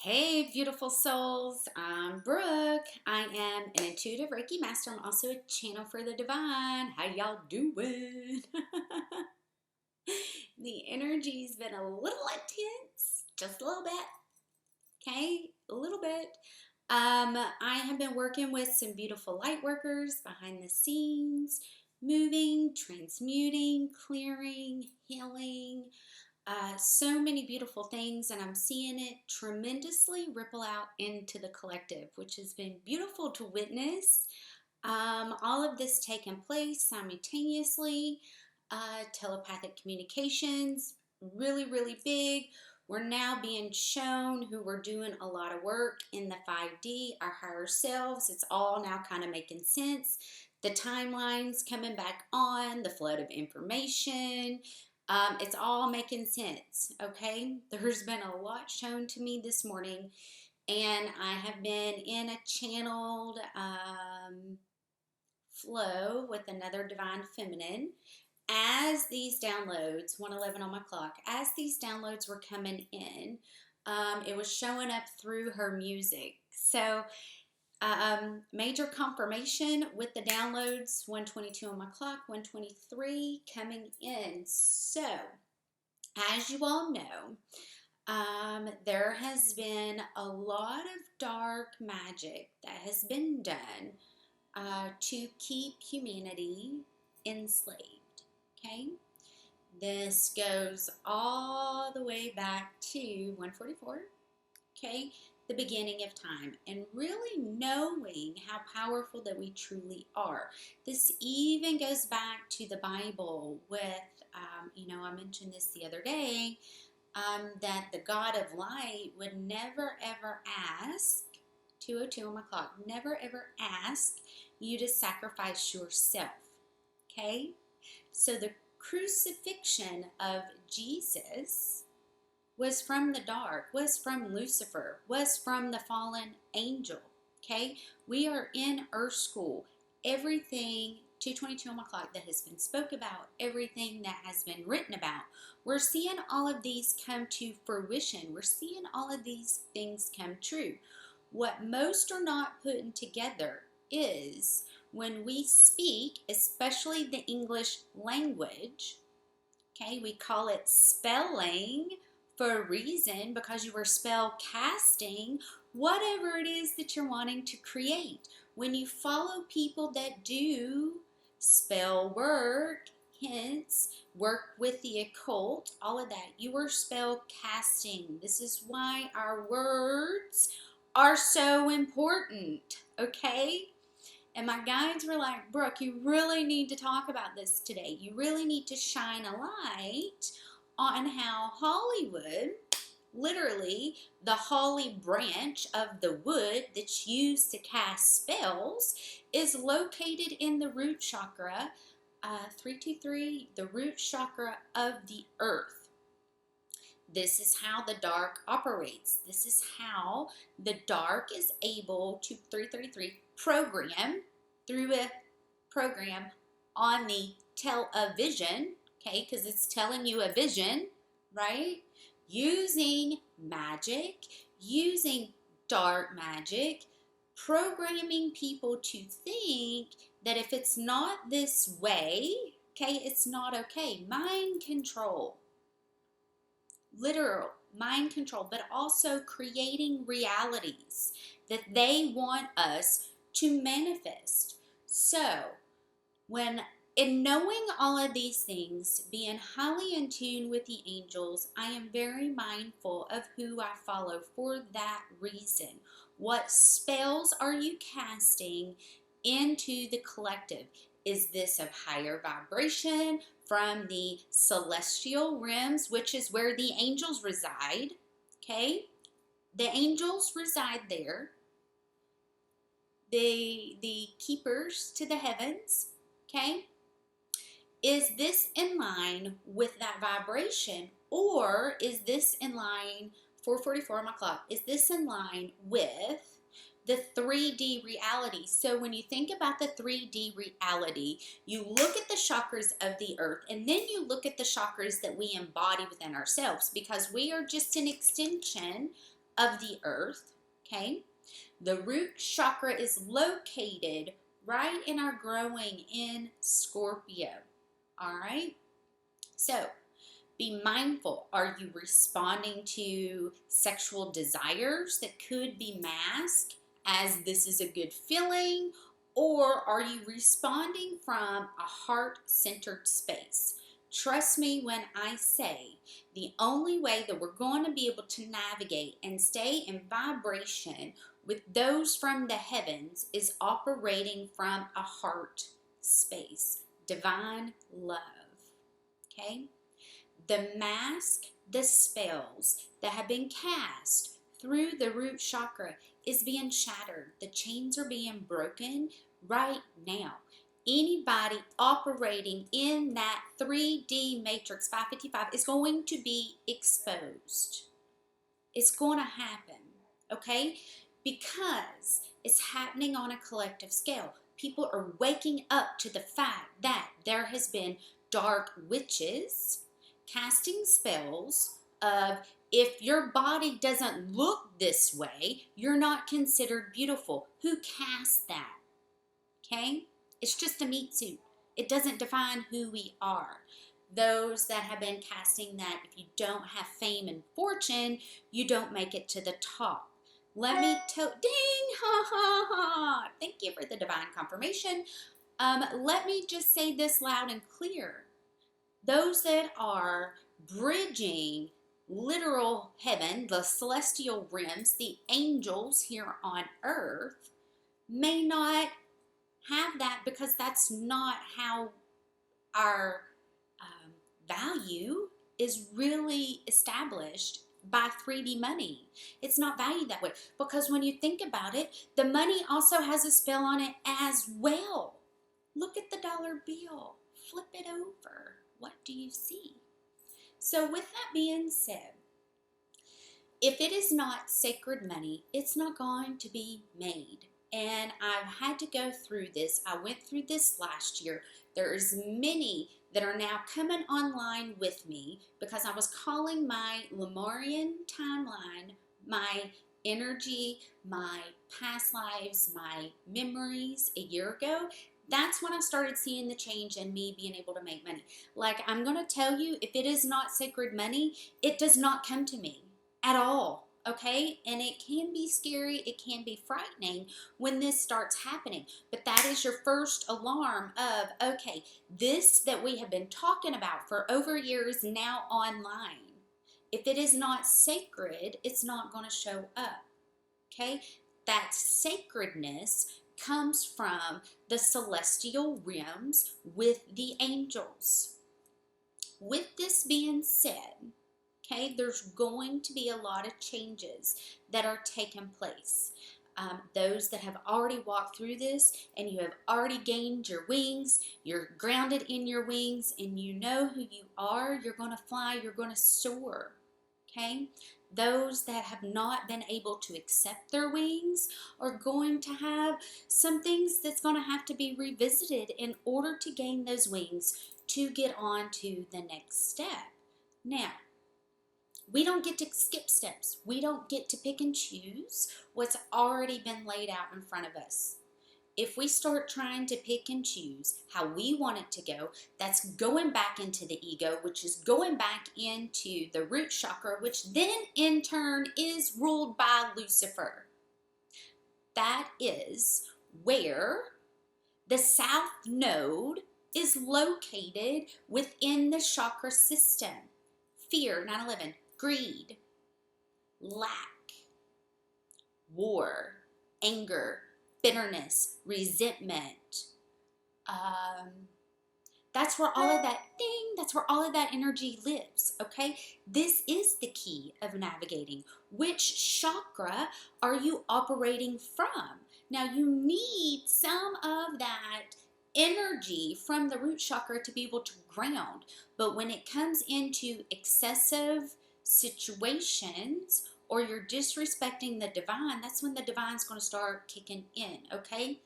Hey, beautiful souls. I'm Brooke. I am an intuitive Reiki Master. I'm also a channel for the divine. How y'all doing? The energy's been a little intense, just a little bit. Okay, a little bit. I have been working with some beautiful light workers behind the scenes, moving, transmuting, clearing, healing. So many beautiful things, and I'm seeing it tremendously ripple out into the collective, which has been beautiful to witness. All of this taking place simultaneously. Telepathic communications, really, really big. We're now being shown who we're doing a lot of work in the 5D, our higher selves. It's all now kind of making sense. The timelines coming back on, the flood of information. It's all making sense, okay? There's been a lot shown to me this morning, and I have been in a channeled flow with another divine feminine. As these downloads, 111 on my clock, as these downloads were coming in, it was showing up through her music. So major confirmation with the downloads, 122 on my clock, 123 coming in. So, as you all know, there has been a lot of dark magic that has been done to keep humanity enslaved, okay? This goes all the way back to 144, okay? The beginning of time, and really knowing how powerful that we truly are. This even goes back to the Bible with, I mentioned this the other day, that the God of light would never ever ask, 202 on my clock, never ever ask you to sacrifice yourself, okay? So the crucifixion of Jesus was from the dark, was from Lucifer, was from the fallen angel, okay? We are in Earth School. Everything, 222 on my clock, that has been spoke about, everything that has been written about, we're seeing all of these come to fruition. We're seeing all of these things come true. What most are not putting together is when we speak, especially the English language, okay, we call it spelling for a reason, because you are spell casting whatever it is that you're wanting to create. When you follow people that do spell work, hence work with the occult, all of that, you are spell casting. This is why our words are so important, okay? And my guides were like, Brooke, you really need to talk about this today. You really need to shine a light on how Hollywood, literally the holly branch of the wood that's used to cast spells, is located in the root chakra, 323, the root chakra of the earth. This is how the dark operates. This is how the dark is able to, 333, program through a program on the television, okay, because it's telling you a vision, right? Using magic, using dark magic, programming people to think that if it's not this way, okay, it's not okay. Mind control. Literal mind control, but also creating realities that they want us to manifest. So, in knowing all of these things, being highly in tune with the angels, I am very mindful of who I follow for that reason. What spells are you casting into the collective? Is this of higher vibration from the celestial realms, which is where the angels reside, okay? The angels reside there. The keepers to the heavens, okay? Is this in line with that vibration, or is this in line, 444 on my clock, is this in line with the 3D reality? So when you think about the 3D reality, you look at the chakras of the earth, and then you look at the chakras that we embody within ourselves, because we are just an extension of the earth, okay? The root chakra is located right in our growing in Scorpio, all right? So, be mindful. Are you responding to sexual desires that could be masked as this is a good feeling? Or are you responding from a heart-centered space? Trust me when I say the only way that we're going to be able to navigate and stay in vibration with those from the heavens is operating from a heart space. Divine love. Okay? The mask, the spells that have been cast through the root chakra is being shattered. The chains are being broken right now. Anybody operating in that 3D matrix 555 is going to be exposed. It's going to happen, okay? Because it's happening on a collective scale. People are waking up to the fact that there has been dark witches casting spells of, if your body doesn't look this way, you're not considered beautiful. Who cast that? Okay? It's just a meat suit. It doesn't define who we are. Those that have been casting that, if you don't have fame and fortune, you don't make it to the top. Let me tell, ding, ha, ha, ha. Thank you for the divine confirmation. Let me just say this loud and clear. Those that are bridging literal heaven, the celestial realms, the angels here on earth, may not have that because that's not how our value is really established by 3D money. It's not valued that way because when you think about it, the money also has a spell on it as well. Look at the dollar bill. Flip it over. What do you see? So with that being said, if it is not sacred money, it's not going to be made. And I've had to go through this. I went through this last year. There's many that are now coming online with me because I was calling my Lemurian timeline, my energy, my past lives, my memories a year ago. That's when I started seeing the change in me being able to make money. Like, I'm going to tell you, if it is not sacred money, it does not come to me at all, okay? And it can be scary, it can be frightening when this starts happening. But that is your first alarm of, okay, this that we have been talking about for over years now online. If it is not sacred, it's not going to show up, okay? That sacredness comes from the celestial realms with the angels. With this being said, okay, there's going to be a lot of changes that are taking place. Those that have already walked through this and you have already gained your wings, you're grounded in your wings and you know who you are, you're going to fly, you're going to soar, okay? Those that have not been able to accept their wings are going to have some things that's going to have to be revisited in order to gain those wings to get on to the next step. Now, we don't get to skip steps. We don't get to pick and choose what's already been laid out in front of us. If we start trying to pick and choose how we want it to go, that's going back into the ego, which is going back into the root chakra, which then in turn is ruled by Lucifer. That is where the south node is located within the chakra system. Fear, 9/11, greed, lack, war, anger, bitterness, resentment. That's where all of that that's where all of that energy lives, okay? This is the key of navigating. Which chakra are you operating from? Now, you need some of that energy from the root chakra to be able to ground. But when it comes into excessive situations or you're disrespecting the divine, that's when the divine's going to start kicking in, okay?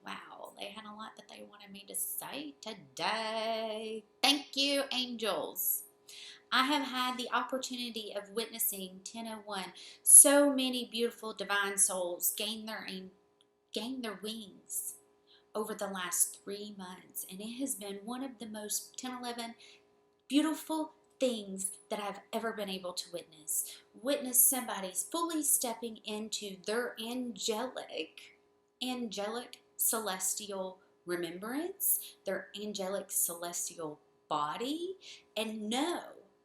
Wow, they had a lot that they wanted me to say today. Thank you, angels. I have had the opportunity of witnessing 1001, so many beautiful divine souls gain their wings over the last 3 months, and it has been one of the most 1011 beautiful things that I've ever been able to witness somebody's fully stepping into their angelic celestial remembrance, their angelic celestial body, and know,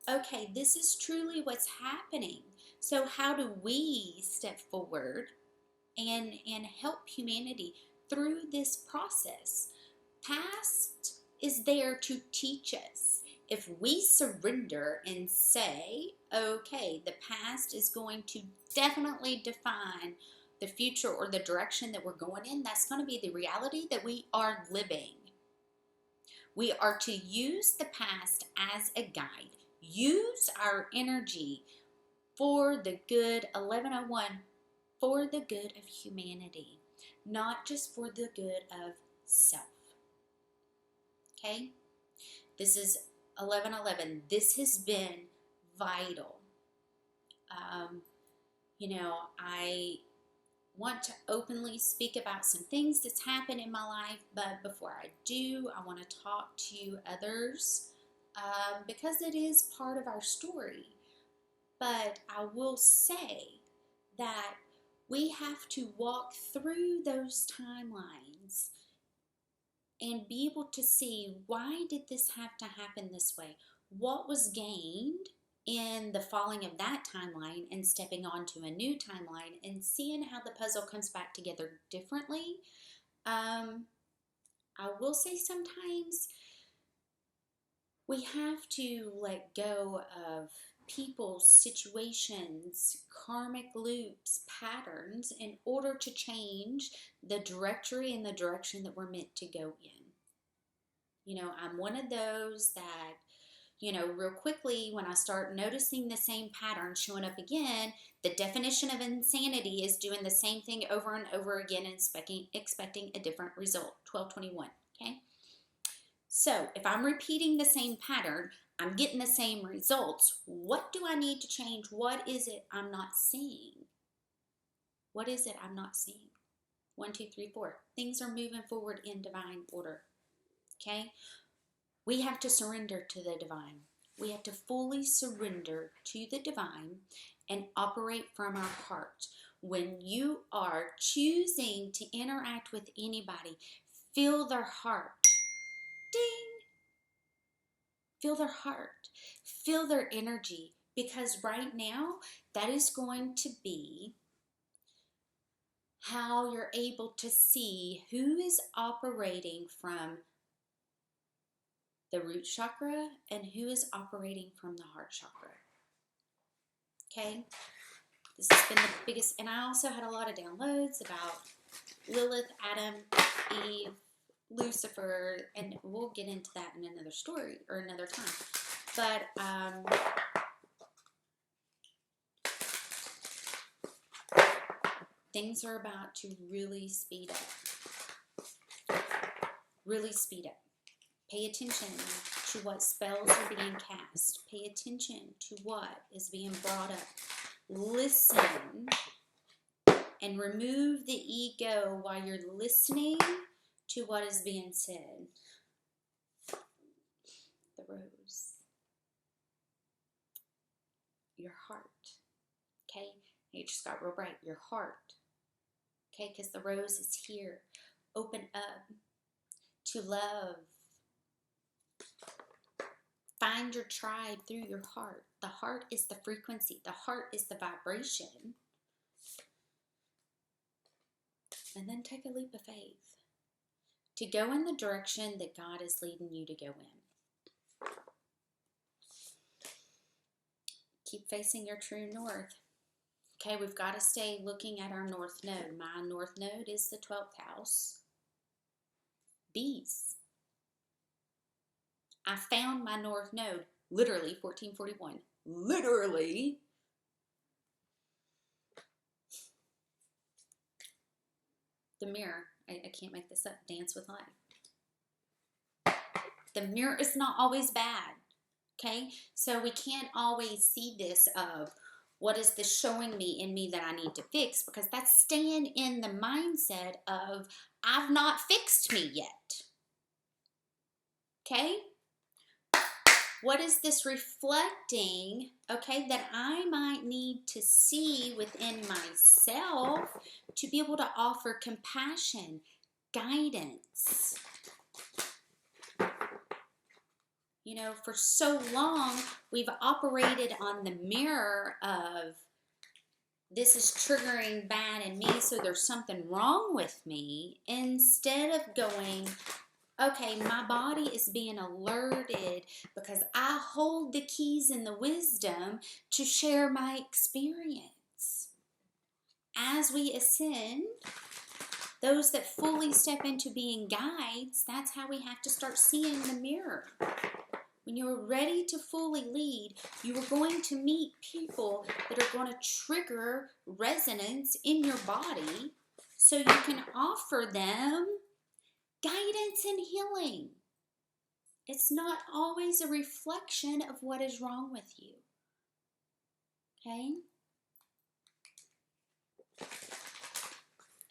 okay, this is truly what's happening. So how do we step forward and help humanity through this process? Past is there to teach us. If we surrender and say, okay, the past is going to definitely define the future or the direction that we're going in, that's going to be the reality that we are living. We are to use the past as a guide. Use our energy for the good, 1101, for the good of humanity, not just for the good of self. Okay? This is 1111. This has been vital. I want to openly speak about some things that's happened in my life, but before I do, I want to talk to others because it is part of our story. But I will say that we have to walk through those timelines and be able to see, why did this have to happen this way? What was gained in the falling of that timeline and stepping onto a new timeline and seeing how the puzzle comes back together differently. I will say sometimes we have to let go of people, situations, karmic loops, patterns in order to change the trajectory and the direction that we're meant to go in. I'm one of those that, real quickly, when I start noticing the same pattern showing up again, the definition of insanity is doing the same thing over and over again and expecting a different result. 1221, okay? So if I'm repeating the same pattern, I'm getting the same results. What do I need to change? What is it I'm not seeing? What is it I'm not seeing? 1, 2, 3, 4. Things are moving forward in divine order, okay? We have to surrender to the divine. We have to fully surrender to the divine and operate from our heart. When you are choosing to interact with anybody, feel their heart. Ding! Feel their heart. Feel their energy. Because right now, that is going to be how you're able to see who is operating from the root chakra and who is operating from the heart chakra. Okay? This has been the biggest, and I also had a lot of downloads about Lilith, Adam, Eve, Lucifer, and we'll get into that in another story or another time. But things are about to really speed up. Really speed up. Pay attention to what spells are being cast. Pay attention to what is being brought up. Listen and remove the ego while you're listening to what is being said. The rose. Your heart. Okay? It just got real bright. Your heart. Okay? Because the rose is here. Open up to love. Find your tribe through your heart. The heart is the frequency. The heart is the vibration. And then take a leap of faith to go in the direction that God is leading you to go in. Keep facing your true north. Okay, we've got to stay looking at our north node. My north node is the 12th house. Bees. I found my north node, literally 1441. Literally. The mirror. I can't make this up. Dance with life. The mirror is not always bad. Okay, so we can't always see this of what is this showing me in me that I need to fix, because that's staying in the mindset of I've not fixed me yet. Okay, what is this reflecting, okay, that I might need to see within myself to be able to offer compassion, guidance? You know, for so long, we've operated on the mirror of this is triggering bad in me, so there's something wrong with me, instead of going, okay, my body is being alerted because I hold the keys and the wisdom to share my experience. As we ascend, those that fully step into being guides, that's how we have to start seeing the mirror. When you're ready to fully lead, you are going to meet people that are going to trigger resonance in your body so you can offer them guidance and healing. It's not always a reflection of what is wrong with you. Okay?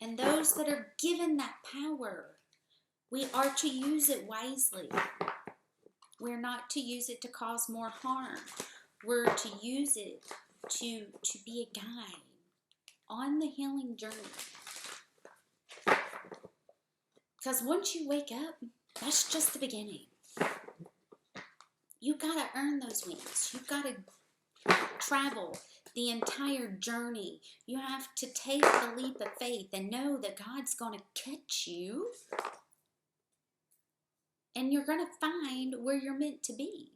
And those that are given that power, we are to use it wisely. We're not to use it to cause more harm. We're to use it to be a guide on the healing journey. Because once you wake up, that's just the beginning. You've got to earn those wings. You've got to travel the entire journey. You have to take the leap of faith and know that God's going to catch you. And you're going to find where you're meant to be.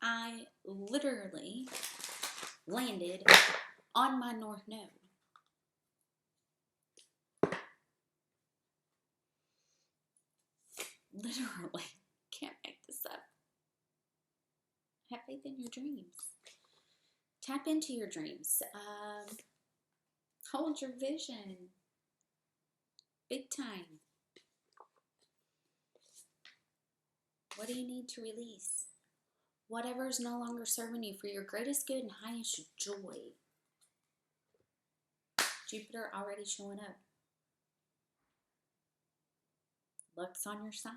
I literally landed on my North Node. Literally. Can't make this up. Have faith in your dreams. Tap into your dreams. Hold your vision. Big time. What do you need to release? Whatever is no longer serving you for your greatest good and highest joy. Jupiter already showing up. Luck's on your side.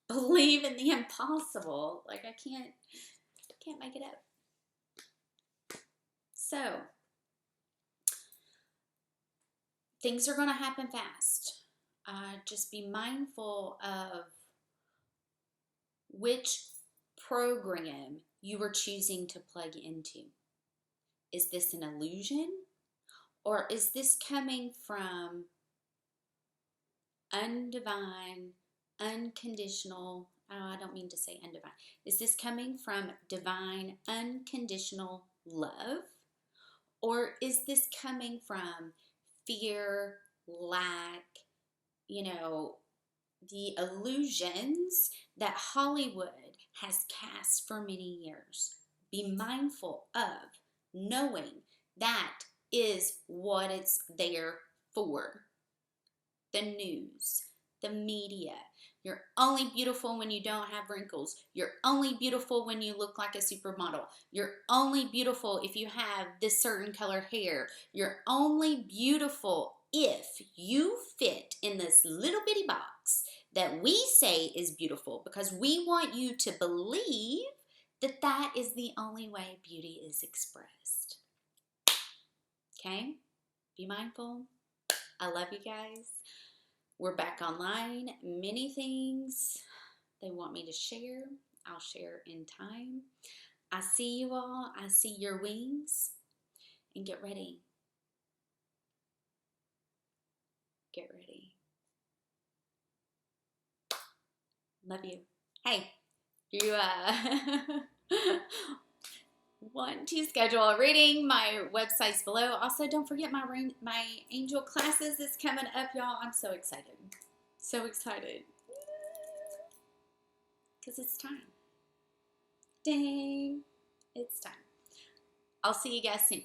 Believe in the impossible. Like, I can't make it up. So, things are going to happen fast. Just be mindful of which program you are choosing to plug into. Is this an illusion? Or is this coming from undivine, unconditional, I don't mean to say undivine. Is this coming from divine, unconditional love? Or is this coming from fear, lack, the illusions that Hollywood has cast for many years? Be mindful of knowing that is what it's there for. The news, the media. You're only beautiful when you don't have wrinkles. You're only beautiful when you look like a supermodel. You're only beautiful if you have this certain color hair. You're only beautiful if you fit in this little bitty box that we say is beautiful, because we want you to believe that that is the only way beauty is expressed. Okay? Be mindful. I love you guys. We're back online. Many things they want me to share, I'll share in time. I see you all. I see your wings. And get ready. Get ready. Love you. Hey, you want to schedule a reading, my website's below. Also, don't forget my angel classes is coming up, y'all. I'm so excited. So excited. Because it's time. Dang. It's time. I'll see you guys soon.